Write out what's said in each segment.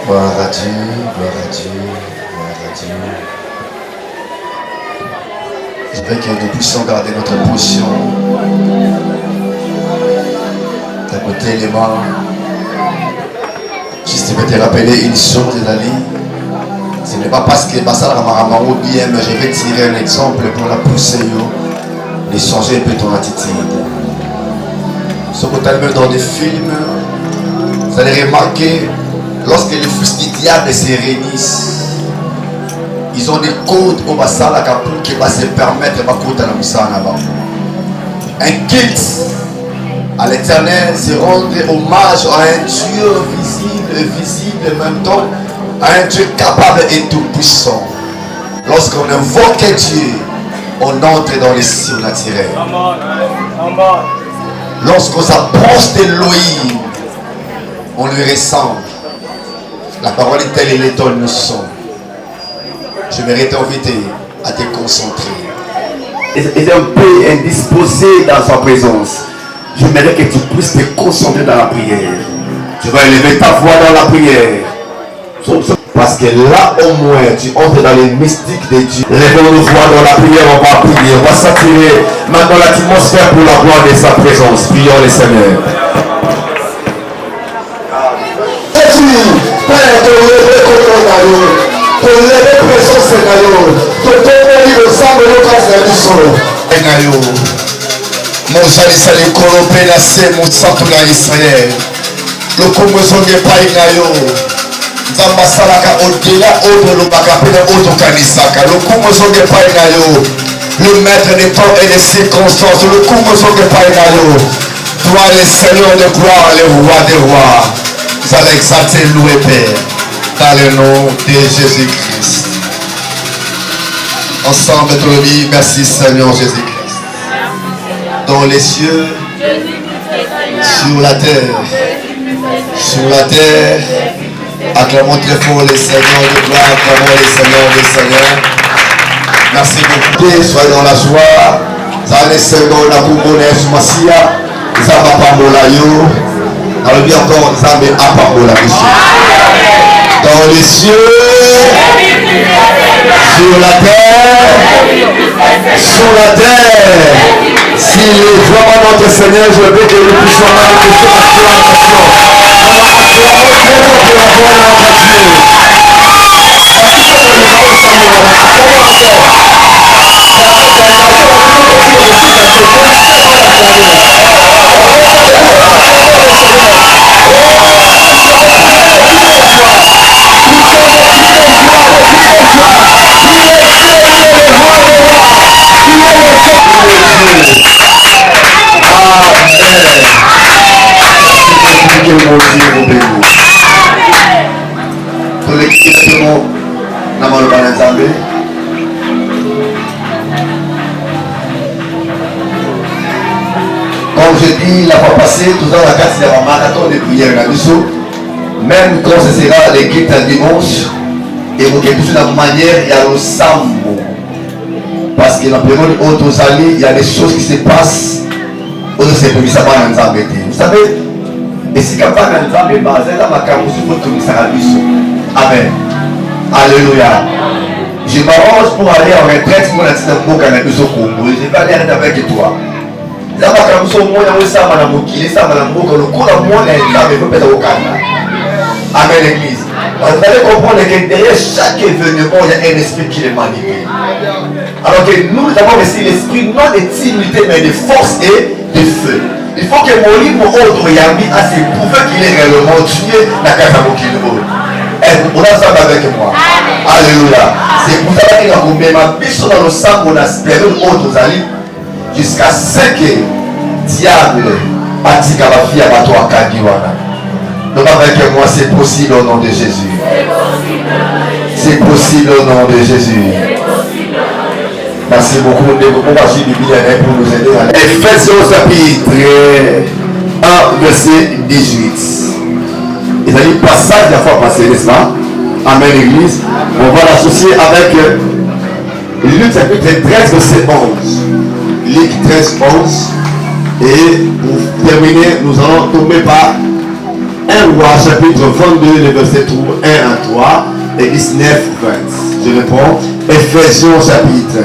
Gloire à Dieu, gloire à Dieu, gloire à Dieu. Je veux que nous puissions garder notre position. D'écouter les mains. Juste pour te rappeler une chose, Dali. Ce n'est pas parce que Bassala Ramarama ou bien, mais je vais tirer un exemple pour la pousser, de changer un peu ton attitude. Ce que tu as dans des films, vous allez remarquer. Lorsque les fils du diable se réunissent, ils ont des codes au Bassala pour qui va se permettre de faire un culte à l'éternel, c'est rendre hommage à un Dieu visible en même temps, à un Dieu capable et tout puissant. Lorsqu'on invoque Dieu, on entre dans les surnaturels. Lorsqu'on s'approche d'Élohim, on lui ressemble. La parole est telle et l'étonne nous sont. Je vais t'inviter à te concentrer. Et un peu indisposé dans sa présence. J'aimerais que tu puisses te concentrer dans la prière. Tu vas élever ta voix dans la prière. Parce que là au moins tu entres dans les mystiques de Dieu. Lèvons nos voix dans la prière, on va prier. On va s'attirer maintenant l'atmosphère pour la gloire de sa présence. Prions le Seigneur. Père, te lever contre Nayo, te lever présence Nayo, te donner le sang de notre ascension. Nayo, mon sali kolopé la se mon santo na Israël. Le Congo songe pas Nayo. Zamba salaka odela odo lo bakapena odo kanisaka. Le Congo songe pas Nayo. Le maître des temps et des circonstances. Le Congo songe pas Nayo. Toi le Seigneur de gloire, le roi des rois. Vous allez exalter, louer Père, dans le nom de Jésus-Christ. Ensemble, notre vie, merci Seigneur Jésus-Christ. Dans les cieux, sur la terre, acclamons très fort les Seigneurs de gloire, acclamons les Seigneurs des Seigneurs. Merci beaucoup. Soyez dans la joie. Allez Seigneur, la Koumoune, Soumassia, Zabapa Molayo. Dans le bien encore, Zambé Apambo la mission. Dans les cieux, sur la terre, si les vraiment notre Seigneur, je veux que nous puissions manifester notre Comme je dis la fois passée, tout dans la carte de la marathon de prière, même quand ce sera les guides à dimanche, et vous avez toujours la manière, il y a le sambo. Parce que dans le période où vous allez, il y a des choses qui se passent, où c'est prévu ça va dans les. Vous savez, et si capable dans les embêtés, là, ma carousse, il faut tourner ça à l'issue. Amen. Alléluia. Je m'arrange pour aller en retraite, pour aller dans le cannabis au Congo. Je vais aller avec toi. Ça va comme ça, moi, on ça, madame Mokili, ça, madame Mokili, le coup de moi, les femmes, il faut mettre au Canada. Amen, l'église. Vous allez comprendre que derrière chaque événement, il y a un esprit qui les manipule. Alors que nous avons reçu l'esprit non de timidité, mais de force et de feu. Il faut que mon livre autre Yami a ses pouvoirs qu'il est réellement tué dans la case à Mokino. On a ça avec moi. Alléluia. C'est pour ça qu'il a combien ma biche dans le sang, on a espéré autres alliés jusqu'à ce que diable a dit qu'à ma fille à toi Kagiwana. Donc avec moi, c'est possible au nom de Jésus. C'est possible au nom de Jésus. Merci beaucoup. On va suivre Bible pour nous aider. Ephésiens chapitre 1, verset 18. Il a dit passage la fois passée, n'est-ce pas? Amen, l'église. On va l'associer avec Luc chapitre 13, verset 11. Luc 13, 11. Et pour terminer, nous allons tomber par 1 Roi chapitre 22, le verset 1 à 3 et 19, 20. Je reprends. Ephésiens chapitre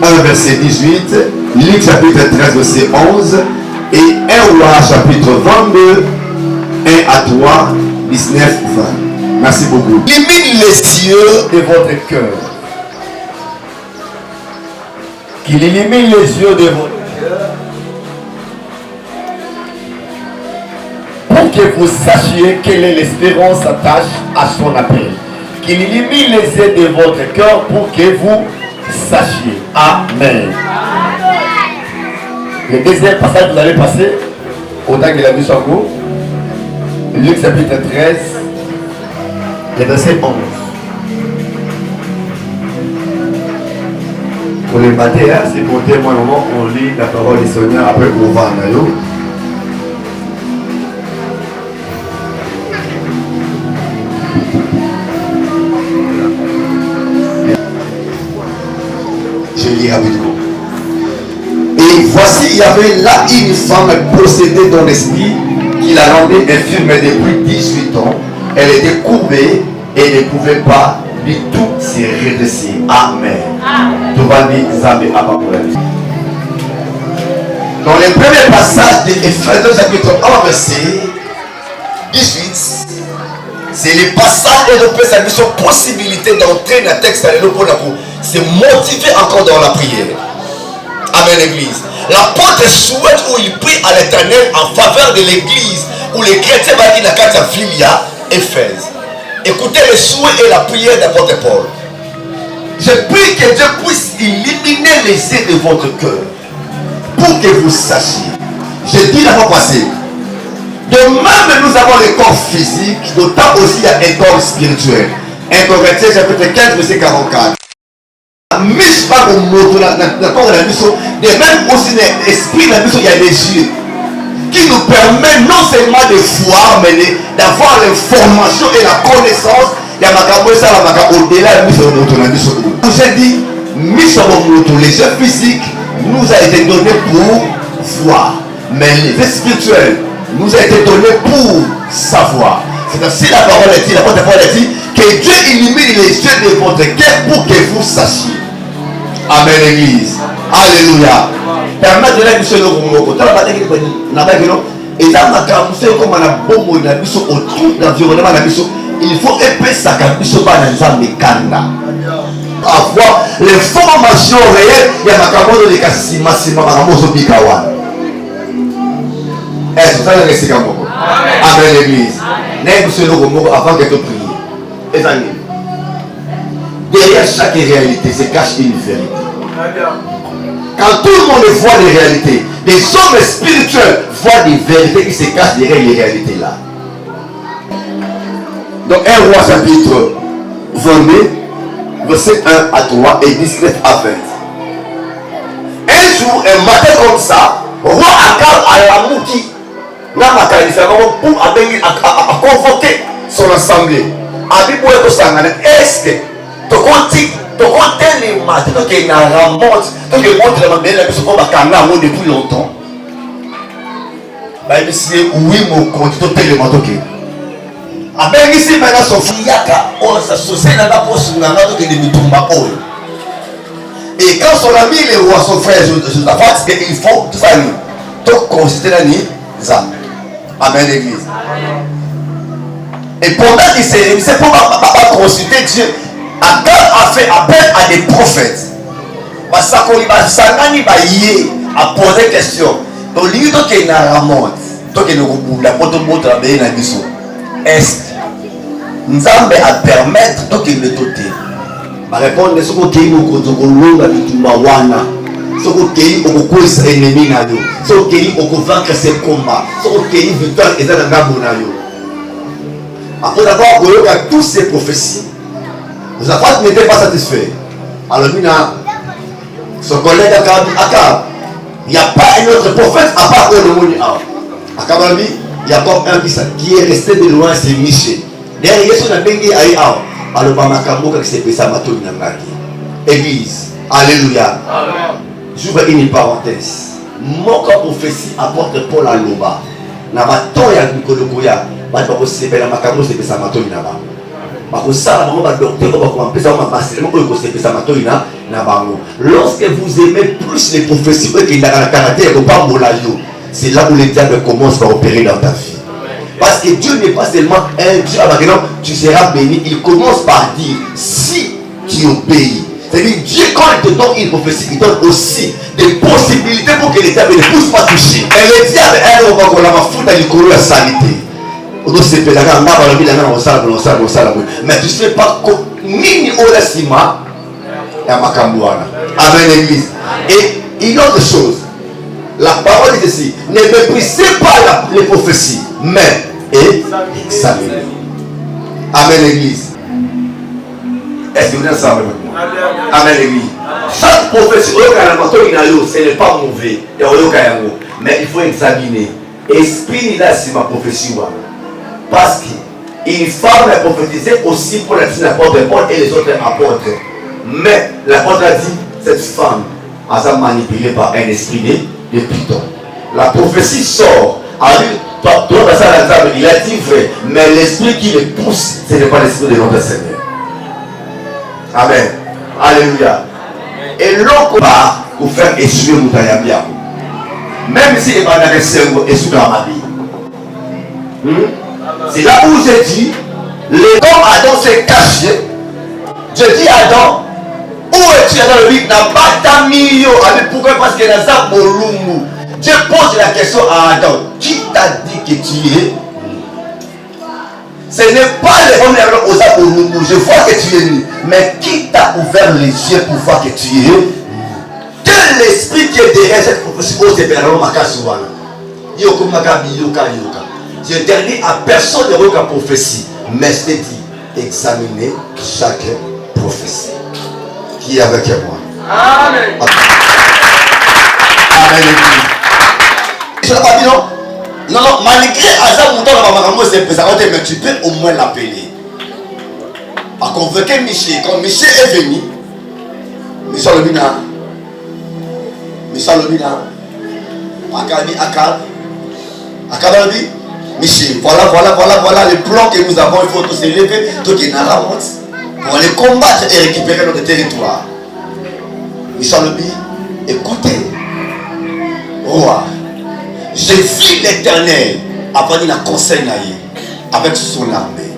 1 verset 18, Luc chapitre 13 verset 11 et 1 Roi chapitre 22, 1 à 3, 19, 20. Merci beaucoup. Illumine les yeux de votre cœur. Qu'il illumine les yeux de votre cœur pour que vous sachiez quelle est l'espérance attache à son appel. Qu'il illumine les yeux de votre cœur pour que vous sachiez. Amen. Le deuxième passage que vous allez passer, autant qu'il a vu sur vous, Luc chapitre 13, le verset 11. Pour les matin, c'est pour témoin au moment où on lit la parole du Seigneur, après on va en aller. Je lis rapidement. Et voici, il y avait là une femme possédée dans l'esprit qui la rendait infirme depuis 18 ans. Elle était courbée et ne pouvait pas du tout se redresser. Amen. Dans le premier passage de Ephésiens chapitre 1 verset 18, c'est le passage où on peut savoir sur possibilité d'entrer dans le texte pour se motiver encore dans la prière. Amen, l'église. L'apôtre souhaite où il prie à l'éternel en faveur de l'église où les chrétiens vont dire la carte à Philia, Éphèse. Écoutez le souhait et la prière d'apôtre Paul. Je prie que Dieu puisse illuminer les yeux de votre cœur pour que vous sachiez. Je dis la fois passée, de même nous avons le corps physique, d'autant aussi il y a un corps spirituel. 1 Corinthiens chapitre 15 verset 44. De même aussi l'esprit de la mission, il y a des yeux qui nous permet non seulement de voir, mais d'avoir l'information et la connaissance. Il y a au-delà de la mission. Vous ai dit, les yeux physiques nous a été donnés pour voir, mais les yeux spirituels nous a été donnés pour savoir. C'est ainsi la parole est dit, la parole est dit que Dieu illumine les yeux de votre cœur pour que vous sachiez. Amen, l'église. Alléluia. Permettre de la mission de l'Omoko. Et dans ma camusée, comme on a beaucoup de mission autour de l'environnement de la mission, il faut épaisser sa mission par l'exemple de Kanda. Avoir l'information réelle, il y a ma camusée de Kassima, Sima, Maramoso Bikawan. Est-ce que ça le récit? Amen, l'église. N'est-ce que l'Omoko avant que tu pries? Et ça derrière chaque réalité se cache une vérité. Quand tout le monde voit des réalités, des hommes spirituels voient des vérités qui se cachent derrière les réalités là. Donc 1 Roi chapitre 22, verset 1 à 3 et 19 à 20. Un jour, un matin comme ça, roi Akab a Mouki, pour convoquer son assemblée. Est-ce que les matins, depuis longtemps. Oui, mon compte, ici maintenant son et quand son ami le roi, son frère, il faut tout ça, tout considérer ça. Amen, l'église. Et pendant qu'il s'est pour pas consulter Dieu, Akab a fait appel à des prophètes. basakoli basangani baye a poser question. Donc lui donc il na ramonte. Donc il nous la poto moto la na biso. Est Nzambe a permettre donc il le doter. Ma réponse est ce que tu as bitumba wana. Ce que tu as okokwesa ennemi na yo. Ce que tu as vaincre ses combats. Ce que tu as victoire et ça na yo. Après avoir connu tous ces prophéties, Josaphat n'était pas satisfait. Alors son collègue Akab, il n'y a pas un autre prophète à part le monde. Akab a dit, il y a comme un qui est resté de loin, c'est Miché. Derrière son appel, alors Bamakambo qui s'est fait ça, Église, alléluia. J'ouvre une parenthèse. Mon prophétie apporte Paul à Loba. Na bato ya Nikolokoya, bato ko sepela makambo sepesa matoi na ba. Bako sala bango ba docteur ko ba pesa ma passer mo ko sepesa matoi na bango. Lorsque vous aimez plus les prophéties que dans le caractère ko pas molayo, c'est là où le diable commence à opérer dans ta vie. Parce que Dieu n'est pas seulement un Dieu avec non, tu seras béni, il commence par dire si tu obéis. C'est-à-dire Dieu quand il te donne une prophétie, il donne aussi des possibilités pour que le diable ne puisse pas toucher. Et le diable est là où la foutre à l'école la saleté. Mais tu ne sais pas ni au Lassima et à Makambouana. Amen l'église. Et une autre chose, la parole est ici. Ne méprisez pas les prophéties, mais examinez. Amen l'église. Est-ce que vous êtes ensemble avec moi? Amen l'église. Chaque prophétie, ce n'est pas mauvais. Mais il faut examiner. Esprit là, c'est ma prophétie. Parce qu'une femme a prophétisé aussi pour la l'apôtre Paul et les autres apôtres. Mais l'apôtre a dit, cette femme a été manipulée par un esprit de Python. La prophétie sort. Il a dit vrai, mais l'esprit qui le pousse, ce n'est pas l'esprit de notre Seigneur. Amen. Alléluia. Et l'autre part pour faire essuyer Moutayabia. Même si il va dans le cerveau, essuyer dans ma vie. C'est là où j'ai dit, les hommes Adam s'est caché. Je dis à Adam, où es-tu dans le vide? N'a pas ta million. Pourquoi? Parce qu'il y a ça pour l'umbu. Dieu pose la question à Adam, qui t'a dit que tu es? Ce n'est pas les hommes aux Abolumbu. Je vois que tu es nu. Mais qui t'a ouvert les yeux pour voir que tu es? Quel esprit qui est derrière cette prophétie? Je n'interdis à personne de voir la prophétie. Mais je t'ai dit, examinez chaque prophétie. Qui est avec moi? Amen. Amen. Je ne l'ai pas dit non? Non, non, malgré Azam Mouton, mais tu peux au moins l'appeler. A convoqué Michel. Quand Michel est venu, Michel Lobina, Akabi, Akabi, Michel, voilà le plan que nous avons. Il faut tous s'élever, tout est dans la honte, pour aller combattre et récupérer notre territoire. Michel Lobina, écoutez, roi. J'ai vu l'Éternel après la conseil avec son armée.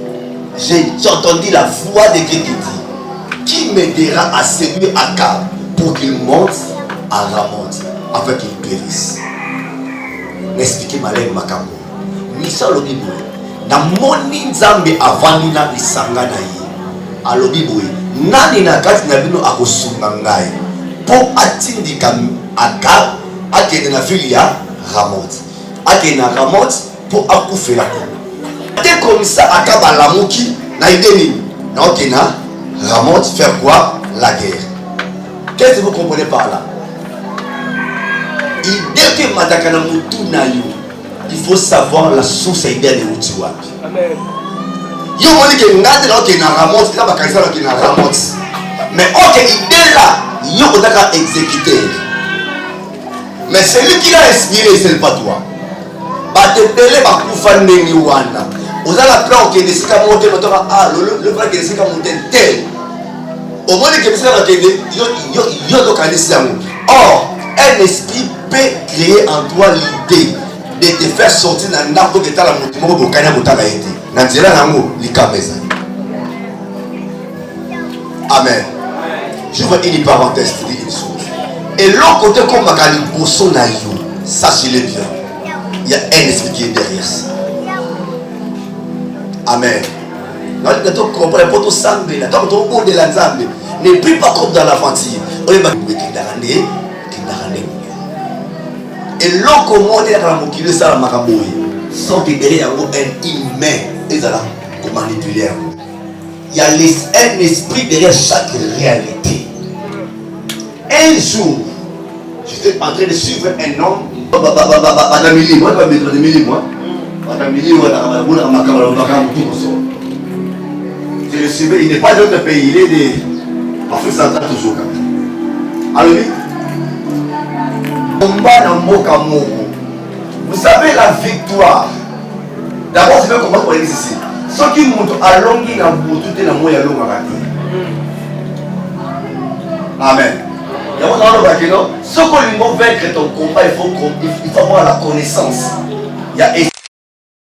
J'ai entendu la voix de Dieu qui dit, qui m'aidera à séduire Akab pour qu'il monte à Ramoth afin qu'il périsse. N'expliquez-moi ma makambo. Misa lobi boy. Na moni nzambe avani na lisanga na ye. Alobi boy. Nani na kati na bino akosunga ngai. Po atindika Akab akende na fili ya Ramoth. Akende na Ramoth po akufela ko. Dès comme ça Akab alamuki na ideni. Na okende na Ramoth faire quoi? La guerre. Qu'est-ce que vous comprenez par là? Dès que Matakana Moutou na yo, il faut savoir la source idéale de Utiwapi. Amen. Yo moni que ngade là okende na Ramoth, là bakanisa okende na Ramoth. Mais ok idée là, yo odaka exécuter. Mais celui qui l'a inspiré, c'est pas toi. Bah te belé ba kufa ndeni wana. Ozala plan okende sika monter motora le plan que sika monter tel. Au moins que sika okende yo do kanisi yango. Or, un esprit peut créer en toi l'idée de te faire sortir dans n'importe quel la mouvement pour gagner mon travail. Nanzela nango likameza. Amen. Je vois une parenthèse, te dire une chose. Et l'autre côté, comme Makali Bosso Nayo, sachez-le bien, il y a un esprit qui est derrière ça. Amen. Ne prie pas comme dans l'aventure. Et l'autre comment est dans le monde, ça sans que derrière un humain et ça comment manipuler. Il y a un esprit derrière chaque réalité. Un jour, j'étais en train de suivre un homme. Je le suivais, il n'est pas d'autre pays, il est d'Afrique centrale toujours. Alors, vous savez la victoire. D'abord, c'est comment on dit ici. Ceux qui montent à longueur, ils ont tout dans le monde. Amen. Ceux qui vont vaincre ton combat, il faut avoir la connaissance.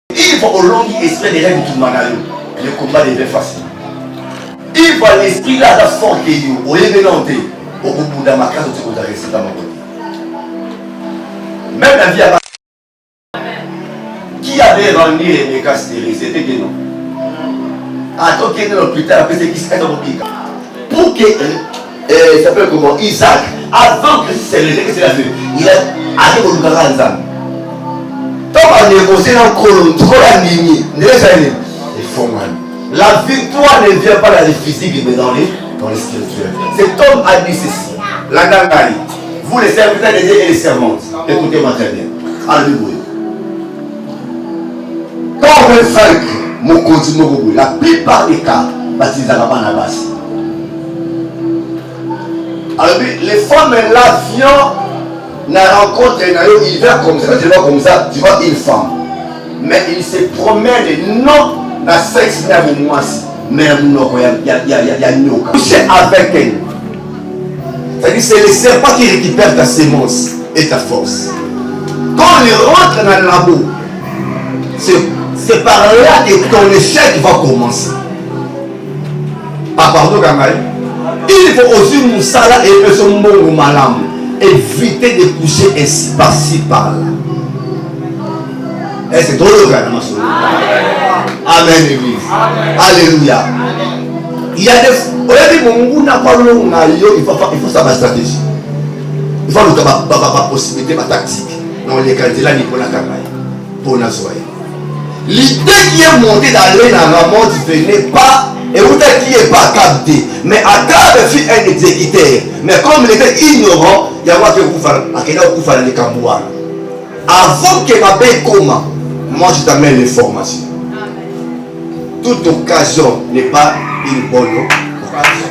Il faut au long esprit des règles du Manayo. Le combat devient facile. Il faut l'esprit là fort que vous. Au lieu de l'enter, au bout de ma case, vous avez réussi dans mon côté. Même la vie à qui avait rendu les cas stériles, c'était que non. Attends qu'il y ait dans l'hôpital, après c'est qui se fait dans mon pic. Pour que, ça s'appelle comment, Isaac, avant que c'est la vie, il a arrivé au Lugara Nzam. Tant qu'on négocie dans le colon, tout le monde la victoire ne vient pas dans les physiques, mais dans les spirituels. Cet homme a dit ceci. La Nangari, vous les serviteurs des dieux et les servantes, écoutez-moi très bien. Alléluia. Quand on veut vaincre, la plupart des cas, baptisés à Barnabas. Alors, les femmes là viennent, la rencontre, il vient comme ça, tu vois comme ça, tu vois une femme. Mais il se promène, non. La sexe n'est pas moi, mais il y a nyoka. Coucher avec elle. C'est-à-dire c'est le serpent qui récupère ta sémence et ta force. Quand il rentre dans le labo, c'est par là que ton échec va commencer. Pardon, Gangaï. Il faut aussi Moussala et son bon malam. Éviter de coucher ainsi par-ci par-là. Et c'est trop le gars, Amen, Église. Alléluia. Il y a des. Il faut savoir la stratégie. Il faut avoir la possibilité, la tactique. Non, les qualités là, il faut la campagne. Pour la soirée. L'idée qui est montée dans l'air dans la mort, tu venais pas. Et vous êtes qui n'est pas capté. Mais Akab fut un exécuteur. Mais comme il était ignorant, il y a moi qui vous faire les Cambouars. Avant que ma belle comment, moi je t'amène l'information. Toute occasion n'est pas une bonne occasion.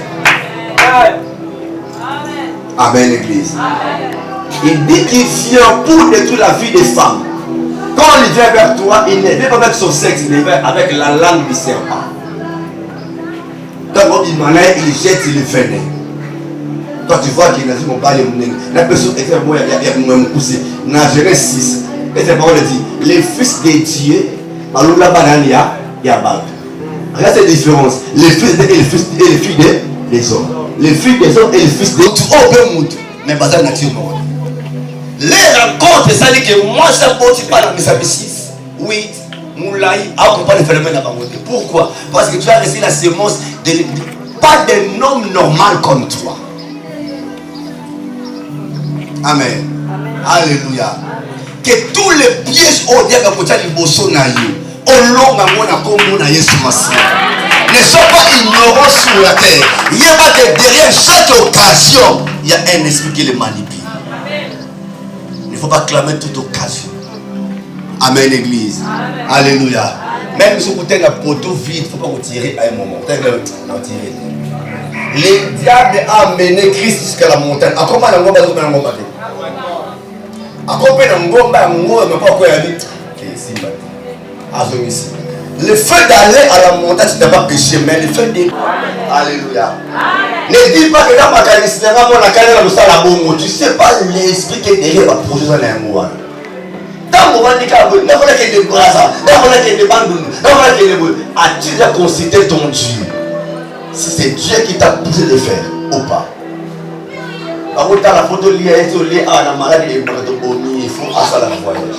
Amen, l'Église. Il dit qu'il vient pour détruire la vie des femmes. Quand il vient vers toi, il ne vient pas avec son sexe, il vient avec la langue du serpent. Quand il m'en est, il jette le venin. Quand tu vois qu'il a dit mon père, la personne était moi, il y a mon poussé. Dans Genèse 6, et cette parole dit les fils de Dieu, alors là-bas, il y a Baal. Regarde cette différence. Les fils et les filles des hommes. Les filles des hommes et les fils des hommes. Mais bazar nature morte. Les rencontres, ça dit que moi, ça ne pas dans mes amis 6, 8, Moulaï, à comprendre le phénomène à Bangoté. Pourquoi? Parce que tu as reçu la sémence pas d'un homme normal comme toi. Amen. Alléluia. Que tous les pièges au diable ne sont pas ne sont pas ignorants sur la terre. Il y a pas que derrière chaque occasion, il y a un esprit qui les manipule. Il ne faut pas clamer toute occasion. Amen, l'Église. Alléluia. Même si vous avez un poteau vide, il ne faut pas vous tirer à un moment. Le diable a amené Christ jusqu'à la montagne. Le fait d'aller à la montagne, tu n'as pas péché, mais le fait de. Alléluia. Ne dis pas que dans ma carrière, tu ne sais pas l'esprit qui est derrière la projet dans les mois. Dans mon as-tu déjà considéré ton Dieu? Si c'est Dieu qui t'a poussé de faire ou pas? Quand tu as la photo liée, la maladie est il faut à ça la voyage.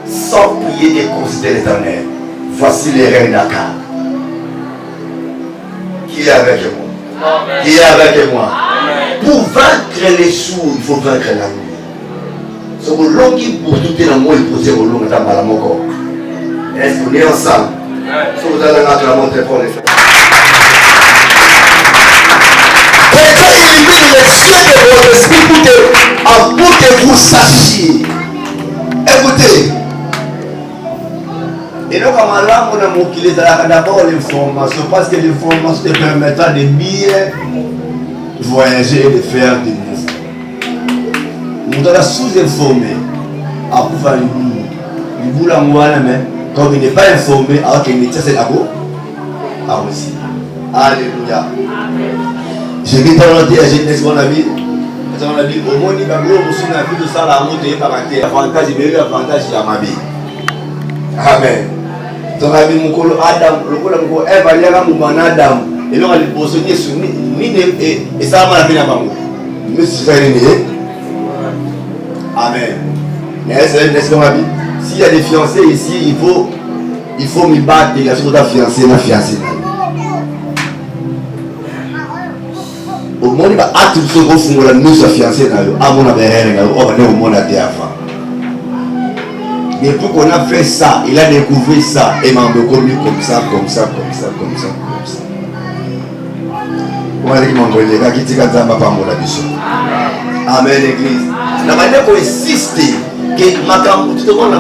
Sans prier et considérer l'éternel, voici les reins d'Akab. Qui est avec moi? Qui est avec moi? Pour vaincre les sourds, il faut vaincre la nuit. C'est pour l'homme qui pour tout est dans moi, il faut dire au long de ta malamoko. Est-ce qu'on est ensemble? Si vous allez la montrer pour les faire. Quelqu'un illumine les cieux de votre esprit pour que vous sachiez. Écoutez. Et donc, comme là, on a montré d'abord l'information, parce que l'information te permettra de bien voyager et de faire des mouvements. Nous devons sous-informer à pouvoir le bout la moelle, mais comme il n'est pas informé, alors qu'il n'est pas là-haut, aussi. Alléluia. Je vais t'annoncer à jeunesse mon ami. Au moins, il va me dire que la vie de ça, la montre est par terre. L'avantage, il y a l'avantage à ma vie. Amen. Donc, mon colo Adam, le colo Eve, il y a un Adam. Et l'on a les posonniers sur ni et ça m'a fait la maman. Monsieur Saïné. Amen. Mais est-ce qu'on a dit? S'il y a des fiancés ici, il faut me battre. Il y a surtout la fiancée, la fiancée. Au monde, il va tout ce qu'on fait, la nous sa fiancée, à mon avis, on va au monde à terre avant. Depuis qu'on a fait ça, il a découvert ça et m'a reconnu comme ça. On va dire qu'il m'a envoyé les gars qui disent que ça ne va pas mon avis. Amen, l'église. La manière qu'on insiste que Makam, tout le monde a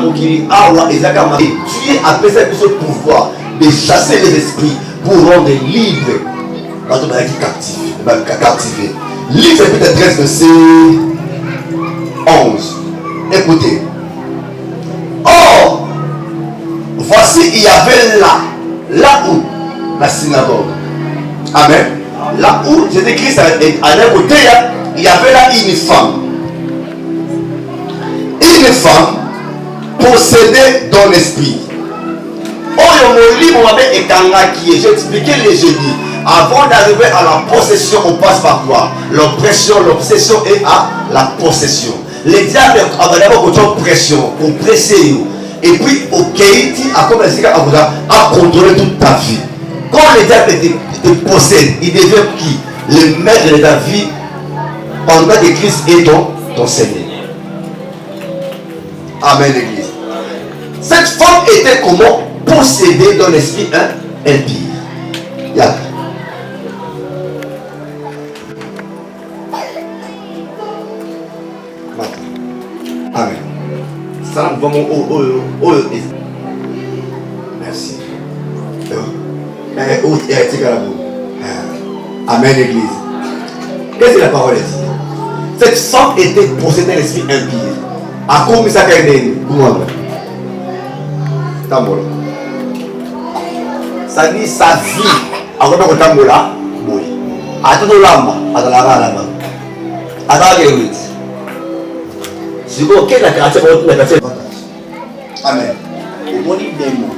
dit, tu es appelé ça ce pouvoir de chasser les esprits pour rendre libre. Parce qu'on a été captivé. Livre chapitre 13, verset 11. Écoutez. Or, voici, il y avait là où la synagogue. Amen. Là où, c'est écrit à d'un côté, il y avait là une femme. Une femme possédée dans l'esprit. Oh, j'ai expliqué les jeudis. Avant d'arriver à la possession, on passe par quoi? L'oppression, l'obsession et à la possession. Les diables ont d'abord une pression, pour presser. Et puis, au Keïti a commencé à contrôler toute ta vie. Quand les diables te possèdent, ils deviennent qui? Le maître de ta vie, pendant que Christ est ton Seigneur. Amen, l'église. Cette femme était comment? Possédée dans l'esprit impie. Yeah. Amen. Merci. Amen, l'église. Qu'est-ce que la parole dit? Cette femme était possédée d'un esprit impie. À quoi ça a été? Ça dit sa vie. À quoi on t'a moula? Oui. À tout le lama, à la lama. À la guérite. Si vous avez la caractère, vous avez la caractère. Amen. Au bon niveau,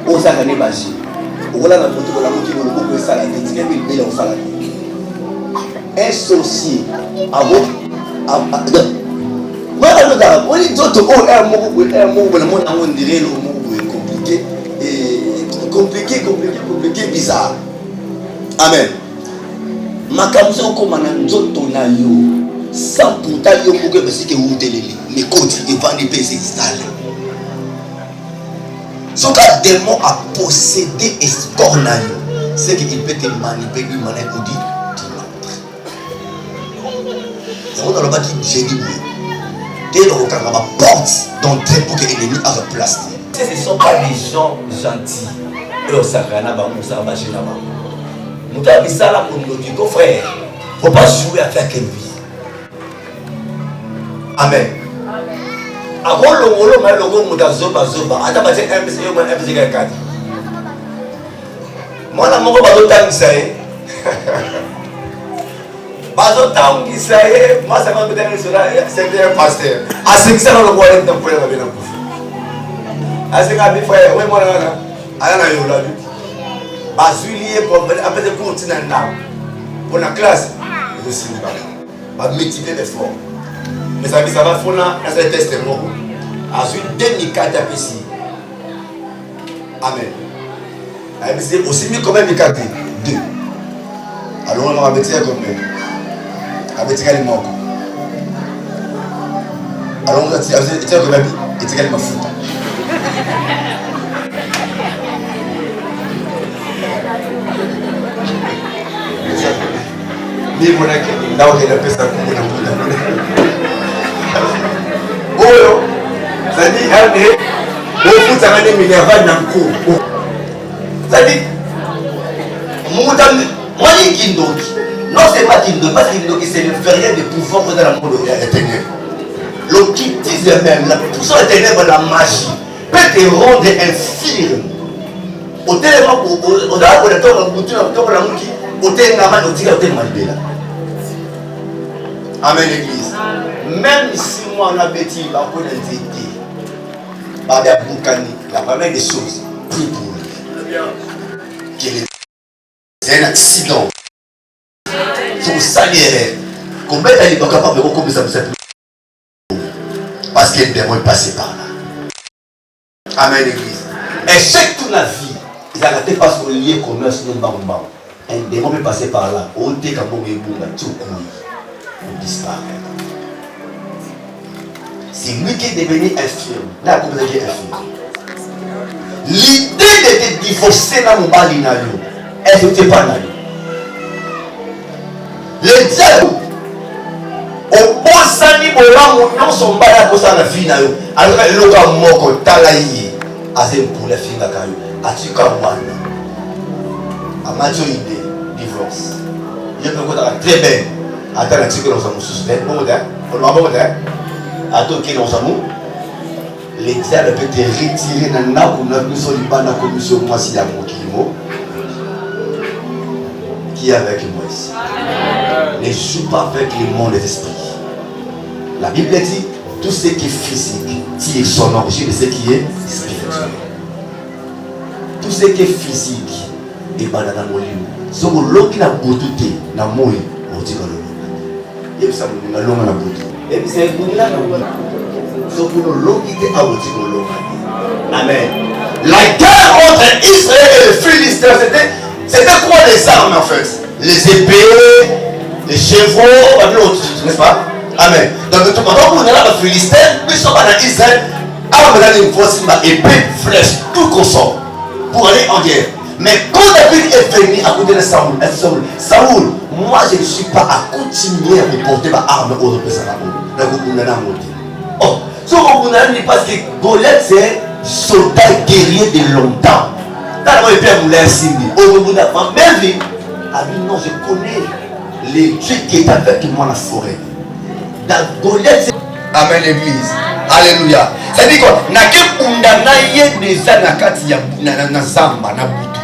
on s'est gagné bâché. Au voilà la photo de la moitié de l'eau que ça a été dit, mais on s'est gagné. Un sorcier, avant. On dit d'autres, on est un mot, le monde on dirait le mot compliqué, compliqué, bizarre. Amen. Makamuzo comme un autre na yo. Sans pourtant yo que parce que vous télé mais côté et vendre des PC installé. Son cas démon a possédé esport na yo. C'est qu'il peut te manipuler lui manière pour dire on a le bâti génie. Dès lors qu'on a la porte d'entrée pour que l'ennemi a replacé. Ce ne sont pas des gens gentils. Et au Sakrana, on s'en va chez là-bas. Nous avons ça là pour nous dire, frère, il ne faut pas jouer à faire quelle vie. Amen. Avant le rôle, mais le rôle, nous avons zoba. Attends, c'est un peu 4. Moi, là, mon gars, je vais ça. Moi, ça va me donner cela. C'est un pasteur. À 500 le roi est un peu la vie. À 500 frère, oui, moi, là. Alors, là, il y a Juillet, après, de continent, pour la classe. de cinéma. Va motiver les forts. Mais ça va faire un testament. À 2004 ici. Amen. C'est aussi mieux combien de 4 2. Alors on va mettre combien? On va mettre les manques. Alors on va dire combien? Et tu vas foutre. Ni mon acte, là où il a fait ça pour mon oh, ça dit, allez, au foot, ça va aller Minerva dans le coup. Ça dit, moi, Kindoki. Non, c'est pas Kindoki, parce que Kindoki, c'est le ferrier de pouvoir dans la monde éternel. L'occultisme même, la puissance éternelle de la magie, peut te rendre infirme. Au tellement, au dehors, on est dans le bouton, on est dans le qui, au tellement, on dit, au tellement libéré. Amen, l'église. Même si moi, on a bêti, on a dit, la première des choses, prie pour lui. C'est un accident. Son salaire, combien il n'est pas capable de recommencer à me parce qu'il y a un démon passé par là. Amen, l'église. Et chaque toute la vie, ils n'arrêtaient pas sur le lieu commerce, un démon peut passer par là. On dit qu'à bon et bon, tout on disparaît. C'est lui qui est devenu infirme. Là, vous êtes infirme. L'idée de te divorcer dans mon bali, elle n'était pas là. Le diable, au bon sani, au long, non, son bali à cause de la vie. Alors, le gars moko, talaïe, azem pour la fille, à Tikawana. À majorité, divorce. Je peux vous dire très bien. Attends, la tique, nous avons soutenu. On va voir. Attends, qui nous avons. Les diables peuvent te retirer dans la commission de la commission moi si la qui est avec moi ici. Ne joue pas avec le monde des esprits. La Bible dit tout ce qui est physique tire son origine de ce qui est spirituel. Tout ce qui est physique est dans mon livre. Si vous l'avez dans le beauté, dans mon livre, vous dites que vous avez l'homme dans la beauté. Et puis c'est pour là. Amen. La guerre entre Israël et les Philistins, c'était quoi les armes en fait? Les épées, les chevaux, n'est-ce pas? Amen. Donc, tout le monde, on est là, les Philistins, ils sont pas dans Israël. Armes dans une voici ma épée, flèche, tout consort pour aller en guerre. Mais quand David est venu à côté de Saoul, moi je ne suis pas à continuer à me porter ma arme au représentant. Oh, ce qu'on a dit parce que Goliath c'est un soldat guerrier de longtemps. Dans le père Moulin Sindi, au bout de ma même vie, non, je connais les Dieu qui est avec moi dans la forêt. Dans Goliath, amen l'église. Alléluia. Ça dit quoi? N'a que Undanaye des Anakati na Zamba na Boutou.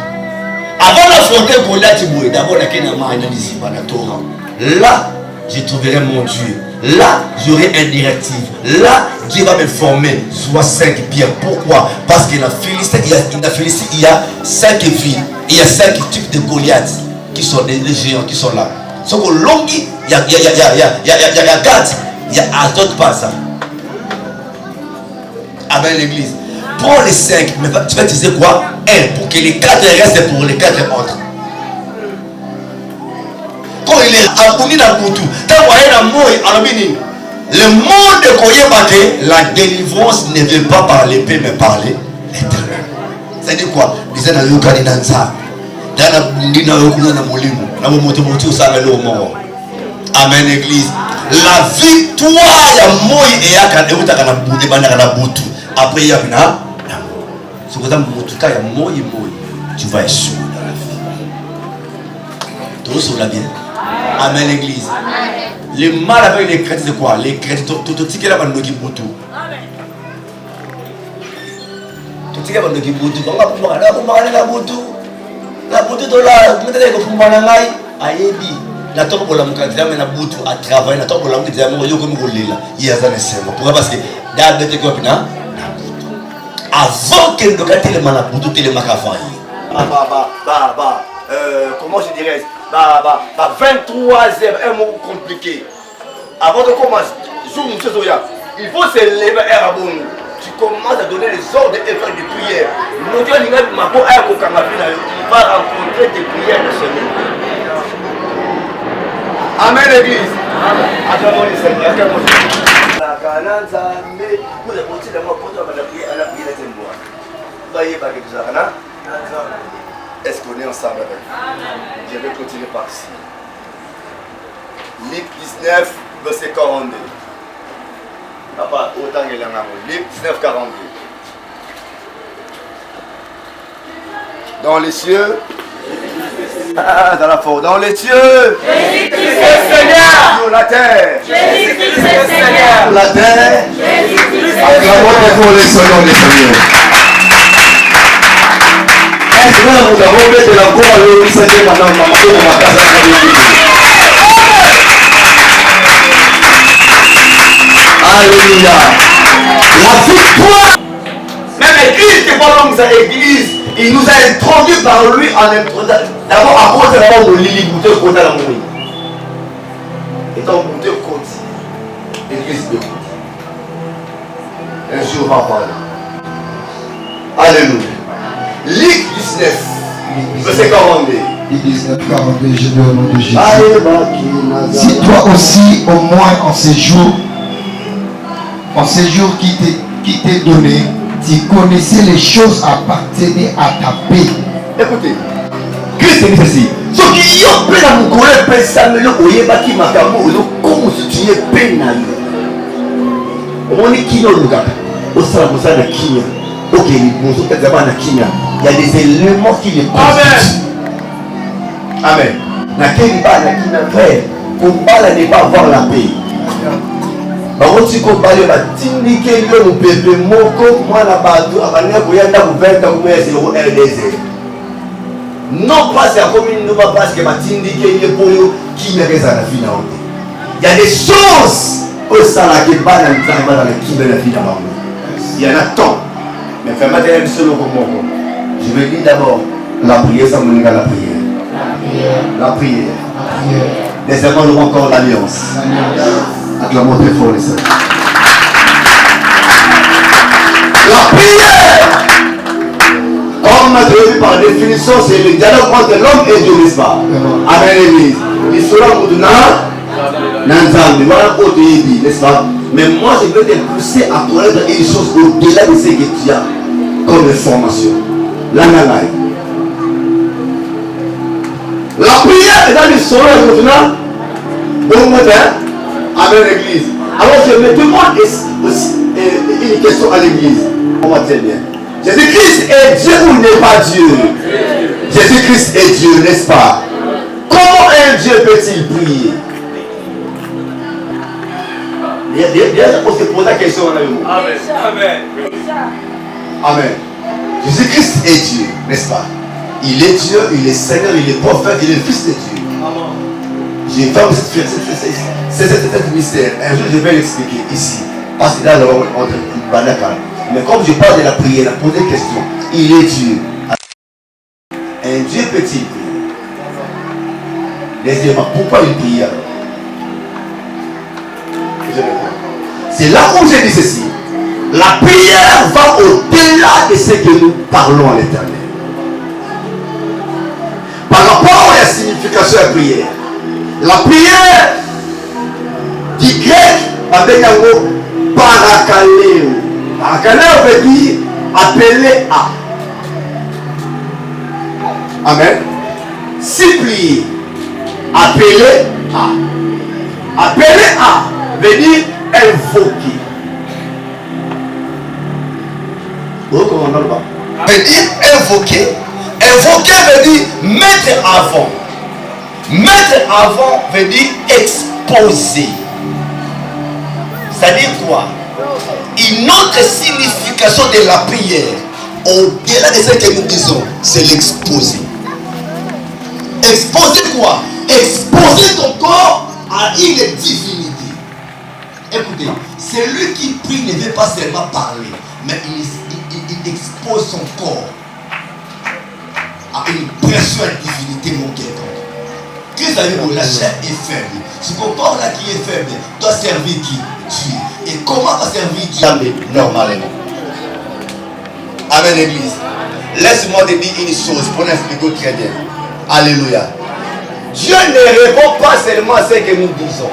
Avant d'affronter Goliath, d'abord la Kenama na Torah. Là, je trouverai mon Dieu. Là, j'aurai un directive. Là, Dieu va me former. Soit 5 pierres. Pourquoi? Parce que la Philistin, il y a 5 villes. Il y a 5 types de Goliath qui sont des géants qui sont là. Sauf que Longi, il y a Gad, il y a d'autres pas ça. Avec l'église. Prends les 5, mais tu vas utiliser quoi? 1 pour que les 4 restent pour les 4 autres. Quand il est abonné dans le tout, le monde de Koyebake, la délivrance ne vient pas par l'épée, mais par l'éternel. C'est-à-dire quoi? Disait dans le Yukani Nanza, dans la Bundina Yokuna Namolimu, dans le Motomotu Samelo Moro. Amen, église. La victoire, il y a Moï et Yakana, Yakana Boudé, Banana Boutou. Après, il y a Bina. Ce que tu as Motuka, il y a Moï, tu vas échouer dans la vie. Tout ça, on l'a bien. Amen, l'église. Le mal avec les chrétiens, c'est quoi? Les chrétiens, tout ce qui est là, c'est le Boutou. Tout ce qui est là, c'est le Boutou. On va pouvoir aller la Boutou. La Boutou, tu l'as, tu l'as, tu l'as, tu l'as, Ayebi. La tombe pour la moukadia, mais la Boutou à travailler. La tombe pour la moukadia, mais il y a comme Golila. Il y a un essai. Pourquoi? Parce que dans le décor, avant que le gâteau le Boutou, le Macafai. Comment je dirais? 23e, un mot compliqué. Avant de commencer, il faut se lever à bon. Tu commences à donner les ordres et faire des prières. Mon Dieu, il va rencontrer des prières de semaine. Amen, l'église. Acclamons le Seigneur. Est-ce qu'on est ensemble avec vous? Je vais continuer par ici. Luc 19, verset 42. Papa, autant que Luc 19, 42. Dans les cieux, dans la forêt, dans les cieux, Jésus-Christ est Seigneur. sur la terre, Jésus-Christ est Seigneur. sur la terre. Jésus-Christ est Acclamons pour les seigneurs des seigneurs. Est-ce que nous avons fait de la voix le Seigneur maintenant, maman, pour ma casa? Alléluia. La victoire. Même l'église qui parle comme ça, l'église, il nous a introduit par lui en introduisant. D'abord, à cause de la mort de Lili, goûter le côté de la mouille. Et donc, goûter le côté. L'église de côté. Un jour, on va parler. Alléluia. Luc 19, verset 42. Luc 19, 42, je dis au nom de Jésus. Alléluia. Si toi aussi, au moins en séjour qui t'est donné, tu connaissais les choses appartenaient à ta paix. Écoutez, Christ dit ceci. Ce qui est plein à mon collègue, plein Samuel, oye baki makamo, comme si tu es pénal. On est qui nous regarde? Au sein de Kenya. Ok, nous sommes d'abord dans Kenya. Il y a des éléments qui les constituent. Amen. Dans quel débat, dans Kenya, frère, combat n'est pas avoir la paix. Par contre, si combat va t'indiquer que nous bébé moko, moi la bateau, avant de vous faire 20 ans, vous RDZ. Non pas c'est comme une nouvelle parce que va t'indiquer que pour eux qui me reste à la fin. Il y a des choses au salaire qui va dans le qui me la fin. Il y en a tant. Mais fais-moi un seul comme moi. Je vais dire d'abord la prière, ça me dit la prière. La prière. Deuxièmement, nous avons encore l'alliance. Acclamons très fort les sœurs. La prière, comme on par définition, c'est le dialogue entre l'homme et Dieu, n'est-ce pas? Amen, l'église. Il sera pour nous, n'est-ce pas? Mais moi, je veux te pousser à connaître une chose au-delà de ce que tu as comme information. La nanaï. La prière est dans le soleil maintenant. Bon matin. Amen, l'église. Alors je me demande une question à l'église. On va dire bien. Jésus-Christ est Dieu ou n'est pas Dieu? Jésus-Christ est Dieu, n'est-ce pas? Comment un Dieu peut-il prier? Bien, on se pose la question avec vous. Amen. Amen. Jésus-Christ est Dieu, n'est-ce pas? Il est Dieu, il est Seigneur, il est prophète, il est le Fils de Dieu. J'ai fait ce mystère. Un jour, je vais l'expliquer ici. Parce que là, on est mais comme je parle de la prière, la poser question. Il est Dieu. Un Dieu peut-il prier? Deuxièmement, pourquoi il prie alors? C'est là où j'ai dit ceci. La prière va au-delà de ce que nous parlons à l'Éternel. Par rapport à la signification de la prière. La prière du grec avec un mot parakaleo. Parakaleo veut dire appeler à. Amen. Supplier. Appeler à. Appeler à veut dire invoquer. Vous comprenez pas? Veut dire invoquer. Invoquer veut dire mettre avant. Mettre avant veut dire exposer. C'est-à-dire quoi? Une autre signification de la prière, au-delà de ce que nous disons, c'est l'exposer. Exposer quoi? Exposer ton corps à une divinité. Écoutez, celui qui prie ne veut pas seulement parler, mais il expose son corps à une précieuse divinité, mon quelqu'un. Christ a dit que la chair est faible. Ce qu'on parle là qui est faible doit servir qui? Dieu. Et comment va servir Dieu? Normalement. Amen, l'église. Laisse-moi te dire une chose pour l'expliquer très bien. Alléluia. Dieu ne répond pas seulement à ce que nous disons.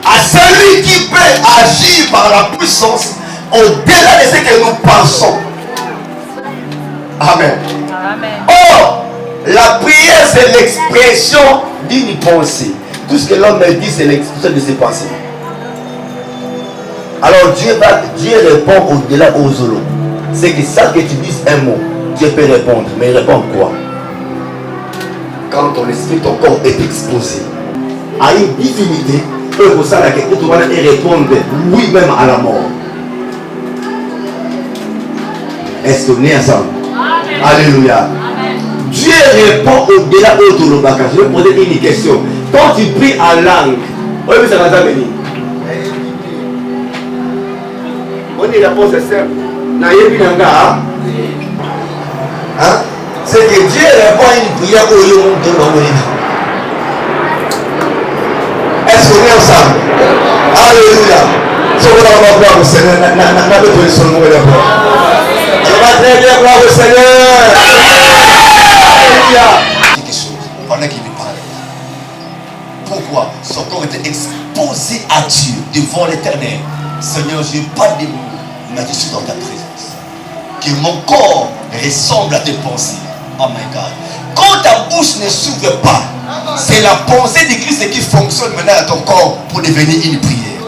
À celui qui peut agir par la puissance au-delà de ce que nous pensons. Amen. Amen. Or, la prière c'est l'expression d'une pensée. Tout ce que l'homme dit c'est l'expression de ses pensées. Alors Dieu répond au-delà aux zolos. C'est que ça que tu dises un mot, Dieu peut répondre. Mais il répond quoi? Quand ton esprit, ton corps est exposé à une divinité, peut répondre lui-même à la mort. Est-ce qu'on est ensemble? Amen. Alléluia. Amen. Dieu répond au-delà de l'Olobaka. Je vais poser une question. Quand tu pries en langue, oui, ça va t'amener. On dit la réponse est simple. Hein? C'est que Dieu répond à une prière au monde de l'homme. Est-ce qu'on est ensemble? Alléluia. Si on va voir le Seigneur, n'a pas besoin de son nom d'abord. Je vais très bien voir le Seigneur. Alléluia. Quelque chose pendant qu'il lui parlait. Pourquoi? Son corps était exposé à Dieu devant l'Éternel. Seigneur, je n'ai pas de mots, mais je suis dans ta présence. Que mon corps ressemble à tes pensées. Oh my God. Quand ta bouche ne s'ouvre pas, c'est la pensée de Christ qui fonctionne maintenant dans ton corps pour devenir une prière.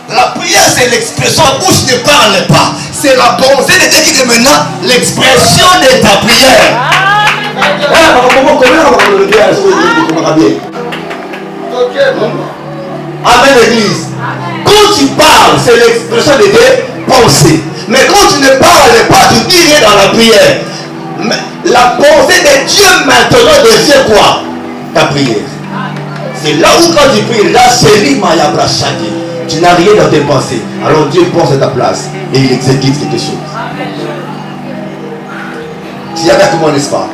La prière, c'est l'expression. La bouche ne parle pas. C'est la pensée de Dieu qui est maintenant l'expression de ta prière. Amen, l'église. Quand tu parles, c'est l'expression de tes pensées. Mais quand tu ne parles pas, tu dis rien dans la prière. Mais la pensée de Dieu maintenant devient quoi? Ta prière. C'est là où quand tu pries, là c'est l'imaya brachadi. Tu n'as rien dans tes pensées. Alors Dieu pense à ta place et il exécute quelque chose. Tu y as avec moi, n'est-ce pas?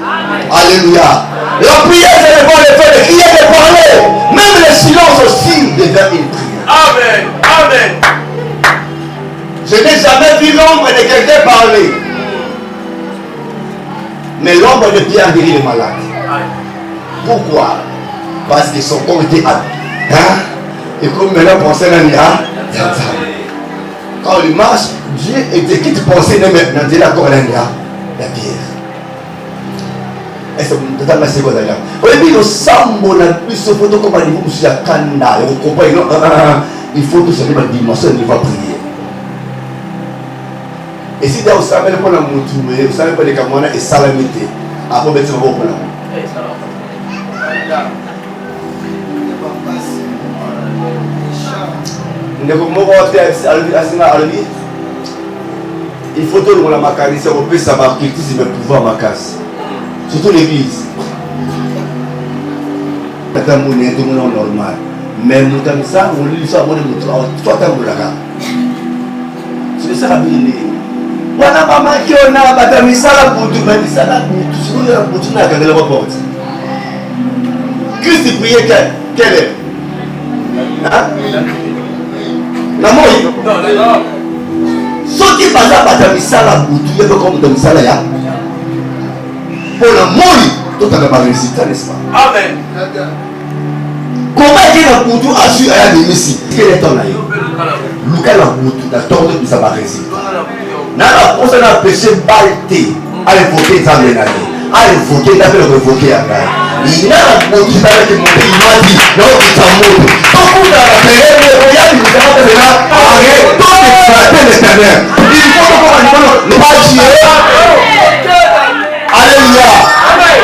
Alléluia. La prière, c'est devant le fait de crier, de parler. Même le silence aussi devient une prière. Amen. Amen. Je n'ai jamais vu l'ombre de quelqu'un parler. Mais l'ombre de Pierre guérit les malades. Pourquoi? Parce que son corps était à... Hein? Et comme maintenant pensait à l'Ania, quand il marche, Dieu exécute penser maintenant. Dieu d'accord à l'Ania, la pierre. Est-ce que vous avez la seconde d'ailleurs? Vous avez dit le sambo la plus photo comme un niveau monsieur Kanda. Vous comprenez? Il faut tout ça, une dimension, il va prier. Et si vous savez pas la moutou, vous savez pas les camons et salamité. Après, vous allez voir pour la il faut tout le monde à ma carrière, on peut savoir qu'il y a pouvoir à ma casse. Surtout l'église. Tout le monde est normal. Mais nous avons ça, on lit ça, on est toi tu as là. C'est ça la vie. Voilà maman qui on a battu ça la pour tout, mais ça la pour tout n'a qu'à la porte. Christ priait quelle est? Hein? La mort. Non. Ce qui passe à battre ça la pour tout, il y a comme dans ça là. Pour la mort, tout a pas réussi, n'est-ce pas? Amen. Comment est-ce que la pour tout a su à la ici? Quel est ton aïe? Lucas la pour tout, la torde de sa réussi. Nana pour ça n'a péché balté à évoquer ça bien à évoquer d'après le révoquer à gars. Il n'a pas pour tout avec mon pays, il m'a dit non il s'en moque. Beaucoup dans la période il y a une différence de là arrête tout de frapper l'éternel. Il faut qu'on ne pas dire alléluia.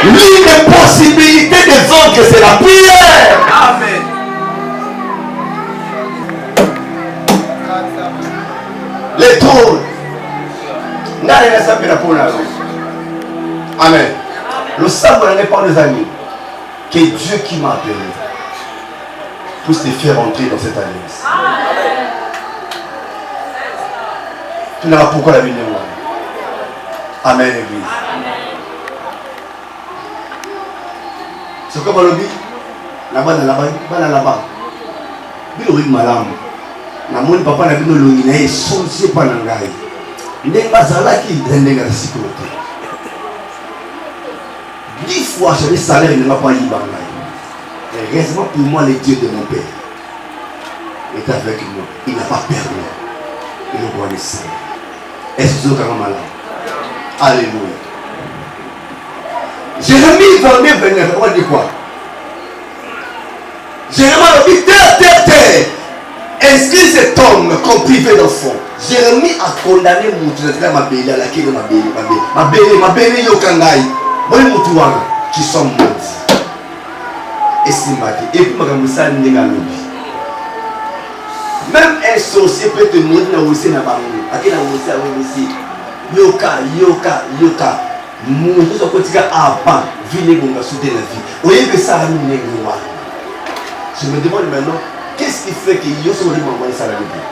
L'une des possibilités des autres c'est la prière. Amen. Les trônes. Amen. Le sabre n'est pas des amis. Que Dieu qui m'a appelé puisse te faire entrer dans cette alliance. Tu n'auras pourquoi la vie de moi. Amen, Église. C'est comme le dit. Là-bas, là-bas. Il y a madame. Na mon papa na bino longi na sonsi pa na ngai. Ndenga zalaki ndenga sécurité. 10 fois j'ai le salaire ne m'a pas y bangai. Et heureusement pour moi le Dieu de mon père est avec moi. Il n'a pas perdu. Il nous voit les saints. Est-ce que vous êtes malade? Alléluia. Jérémie 22, 29, on dit quoi? Jérémie a dit terre. Inscrit cet homme comme privé d'enfant. Jérémie a condamné Moutoua, ma belle, à laquelle ma belle, yokangai. Moi, Moutoua, qui sont maudits. Et c'est maté. Et puis, ma moussa n'est pas lobby. Même un sorcier peut te montrer dans le ciel. À quel endroit aussi? Yoka. Moutoua, ce que tu as avant, venez vous soutenir la vie. Vous voyez que ça a mis les noirs. Je me demande maintenant. Qu'est-ce qui fait que Yosso m'a envoyé ça la nuit?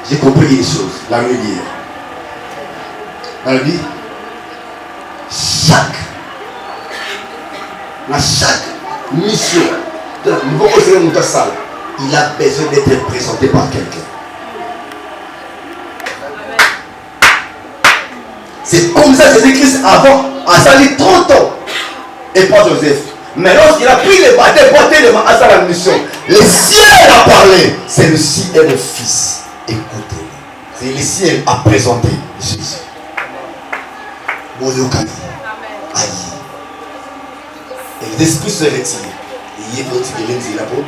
J'ai compris une chose, la nuit d'hier. Dans la vie, chaque mission, nous avons une salle, il a besoin d'être présenté par quelqu'un. C'est comme ça que Jésus-Christ avant a sali 30 ans et pas Joseph. Mais lorsqu'il a pris les bâtons, porté les mains à sa mission, le ciel a parlé. C'est le ciel et le fils. Écoutez. C'est le ciel a présenté Jésus. Et l'esprit se retire. Et il est petit que l'ennemi là-bas.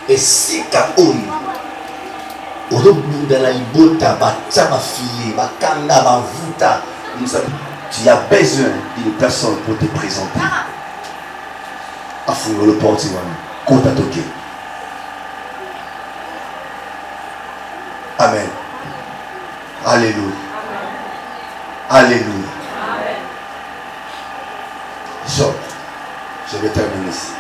Et si Kaon, au bout de la libota, Batama filé, Bakanga, Bavuta, tu as besoin d'une personne pour te présenter. Afou le porte, compte à toquer. Amen. Alléluia. Alléluia. Je vais terminer ici.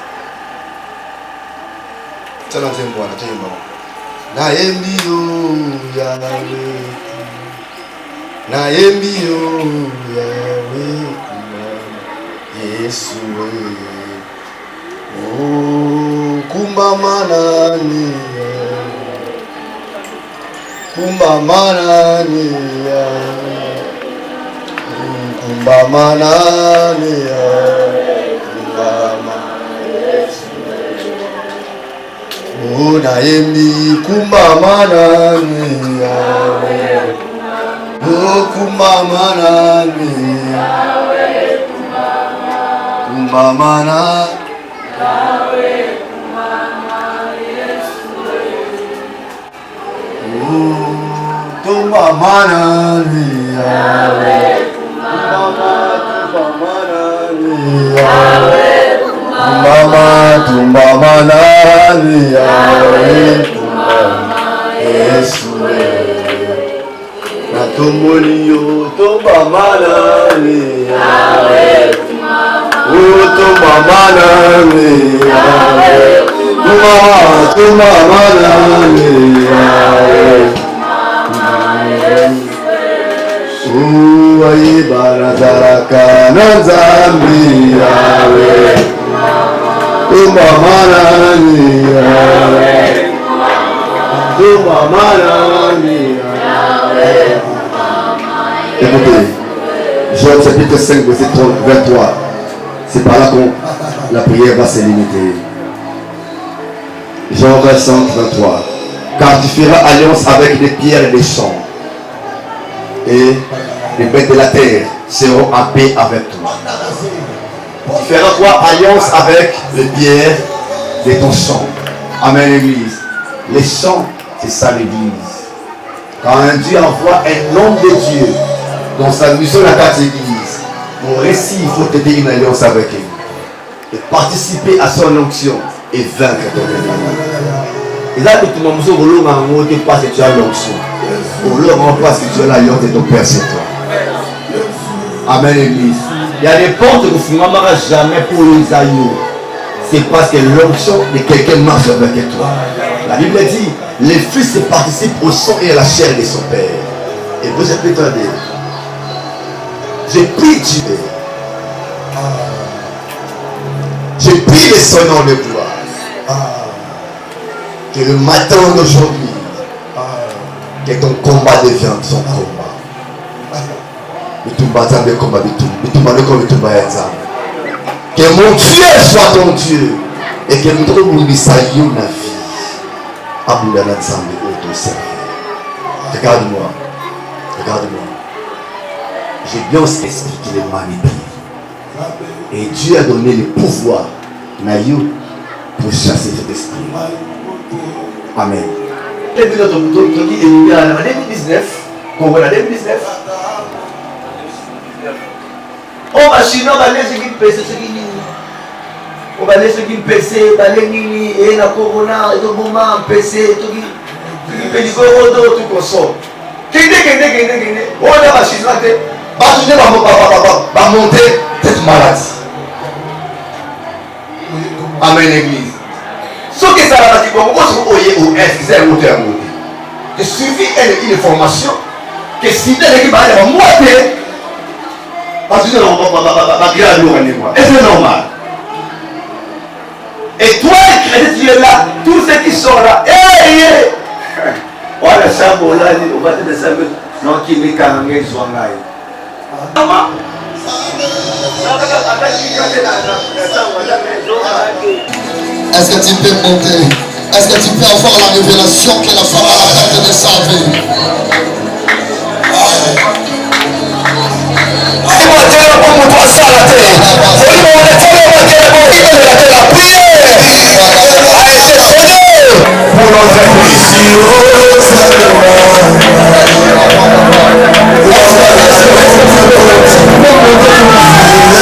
Yesu kumba manani kumba manani Naembi kumba manani kumba manani Kumamana Kumamana Écoutez, Jean chapitre 5, verset 23. C'est par là que la prière va se limiter. Jean 5, 23. Car tu feras alliance avec des pierres et des champs. Et les bêtes de la terre seront en paix avec toi. Tu feras quoi? Alliance avec les pierres de ton champ. Amen, l'église. Les champs, c'est ça l'église. Quand un Dieu envoie un homme de Dieu dans sa mission à la carte église, pour réussir, il faut t'aider une alliance avec lui. Et participer à son onction et vaincre ton ennemi. Et là, tout le monde dit pas que tu as l'onction. Pour le rendre parce que tu as l'alliance de ton Père sur toi. Amen, l'église. Il y a des portes que vous ne fermerez jamais pour les aïeux. C'est parce que l'onction de quelqu'un marche avec toi. La Bible dit, les fils participent au sang et à la chair de son père. Et vous êtes peut-être Je prie Dieu. Je prie le son nom de gloire. Que le matin d'aujourd'hui, que ton combat devienne son combat. Que mon Dieu soit ton Dieu. Et que nous devons nous saluer la vie. Regarde-moi. Regarde-moi. J'ai bien expliqué les manipules. Et Dieu a donné le pouvoir pour chasser cet esprit. Amen. 2019, Congo 2019. On va chiner, on va laisser qui pèse ce qui dit. On va laisser qui pèse, on va laisser et la corona, et le moment pèse, tout qui peut dire tout consort. On a va chiner, va monter cette maladie. Amen, l'église. Ce que ça va dire, Il suffit une information que si tu es va monter, parce que c'est normal. et toi, tu es là, tous ceux qui sont là, voilà ça, bon là, on va te descendre, non, qui me canne, Zwangai. Est-ce que tu peux monter? Est-ce que tu peux avoir la révélation que la femme a train de salver? Pour notre